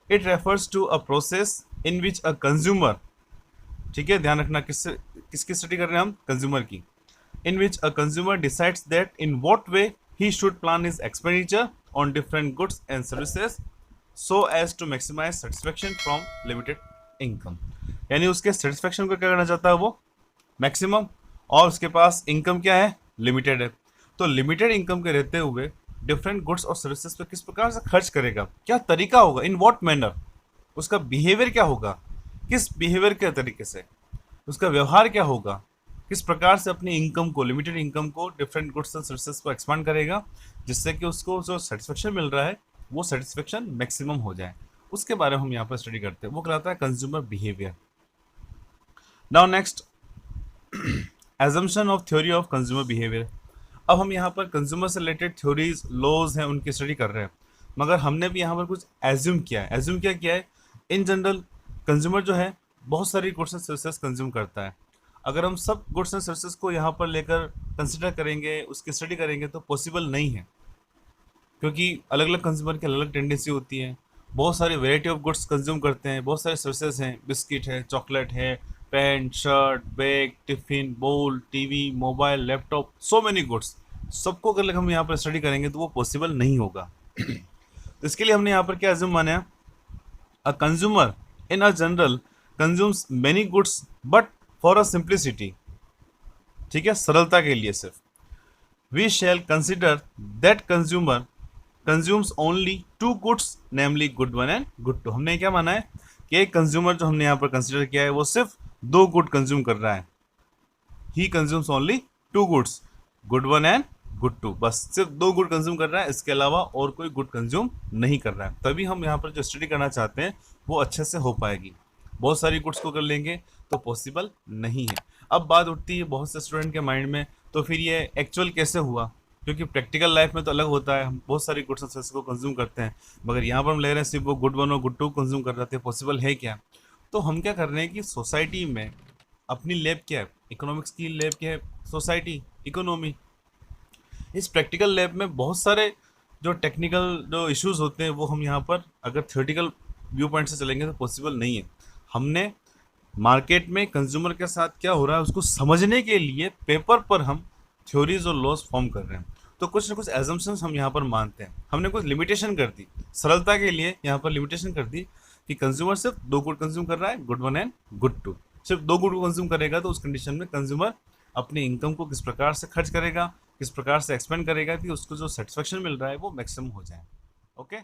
It refers to a process in which a consumer, ठीक है, ध्यान रखना किसकी स्टडी कर रहे हैं हम, कंज्यूमर की, in which a consumer decides that in what way he should plan his expenditure on different goods and services so as to maximize satisfaction from limited income। यानी उसके सेटिस्फेक्शन को क्या करना चाहता है वो, मैक्सिमम, और उसके पास इनकम क्या है, लिमिटेड है। तो लिमिटेड इनकम के रहते हुए डिफरेंट गुड्स और सर्विसेज पे किस प्रकार से खर्च करेगा, क्या तरीका होगा, इन वॉट मैनर, उसका बिहेवियर क्या होगा, किस बिहेवियर के तरीके से उसका व्यवहार क्या होगा, किस प्रकार से अपनी इनकम को, लिमिटेड इनकम को डिफरेंट गुड्स एंड सर्विसेज को एक्सपांड करेगा, जिससे कि उसको जो सेटिस्फेक्शन मिल रहा है वो सेटिस्फेक्शन मैक्सिमम हो जाए, उसके बारे में हम यहाँ पर स्टडी करते हैं। वो कहलाता है consumer behaviour. Now next, assumption of theory of consumer behaviour. अब हम यहाँ पर कंज्यूमर से रिलेटेड थ्योरीज, लॉज हैं, उनकी स्टडी कर रहे हैं, मगर हमने भी यहाँ पर कुछ एज्यूम किया है। एज्यूम क्या किया है, इन जनरल कंज्यूमर जो है बहुत सारी गुड्स एंड सर्विसेज कंज्यूम करता है। अगर हम सब गुड्स एंड सर्विसेज को यहाँ पर लेकर कंसिडर करेंगे, उसकी स्टडी करेंगे, तो पॉसिबल नहीं है, क्योंकि अलग अलग कंज्यूमर की अलग अलग टेंडेंसी होती है। बहुत सारी वेराइटी ऑफ गुड्स कंज्यूम करते हैं, बहुत सारे सर्विसेज हैं, बिस्किट है, चॉकलेट है, पैंट, शर्ट, बैग, टिफिन, बोल, TV, mobile, laptop, so many goods. सबको अगर हम यहाँ पर स्टडी करेंगे तो वो पॉसिबल नहीं होगा। तो इसके लिए हमने यहाँ पर क्या एज्यूम माना, a consumer in a general consumes many goods but for a simplicity, ठीक है, सरलता के लिए सिर्फ। We shall consider that consumer consumes only two goods, namely good one and good two. हमने क्या माना है कि एक कंज्यूमर जो हमने यहाँ पर कंसिडर किया है वो सिर्फ दो गुड कंज्यूम कर रहा है। He consumes only two goods, good one and good two, बस सिर्फ दो गुड कंज्यूम कर रहा है, इसके अलावा और कोई गुड कंज्यूम नहीं कर रहा है। तभी हम यहाँ पर जो स्टडी करना चाहते हैं वो अच्छे से हो पाएगी। बहुत सारी गुड्स को कर लेंगे तो पॉसिबल नहीं है। अब बात उठती है बहुत से स्टूडेंट के माइंड में, तो फिर ये एक्चुअल कैसे हुआ, क्योंकि प्रैक्टिकल लाइफ में तो अलग होता है, हम बहुत सारी गुड्स एंड सर्विसेज को कंज्यूम करते हैं, मगर यहाँ पर हम ले रहे हैं सिर्फ वो गुड वन और गुड टू कंज्यूम कर रहे थे, पॉसिबल है क्या। तो हम क्या कर रहे हैं कि सोसाइटी में अपनी लैब क्या है, इकोनॉमिक्स की लैब क्या है, सोसाइटी, इकोनॉमी। इस प्रैक्टिकल लैब में बहुत सारे जो टेक्निकल जो इश्यूज होते हैं वो हम यहाँ पर अगर थ्योरेटिकल व्यू पॉइंट से चलेंगे तो पॉसिबल नहीं है। हमने मार्केट में कंज्यूमर के साथ क्या हो रहा है उसको समझने के लिए पेपर पर हम थ्योरीज और लॉज फॉर्म कर रहे हैं। तो कुछ ना कुछ एजम्पशंस हम यहाँ पर मानते हैं। हमने कुछ लिमिटेशन कर दी सरलता के लिए, यहाँ पर लिमिटेशन कर दी कि कंज्यूमर सिर्फ दो गुड कंज्यूम कर रहा है, good one and good two. सिर्फ दो गुड कंज्यूम करेगा तो उस कंडीशन में कंज्यूमर अपनी इनकम को किस प्रकार से खर्च करेगा, किस प्रकार से एक्सपेंड करेगा कि उसको जो सेटिस्फेक्शन मिल रहा है वो मैक्सिमम हो जाए। ओके।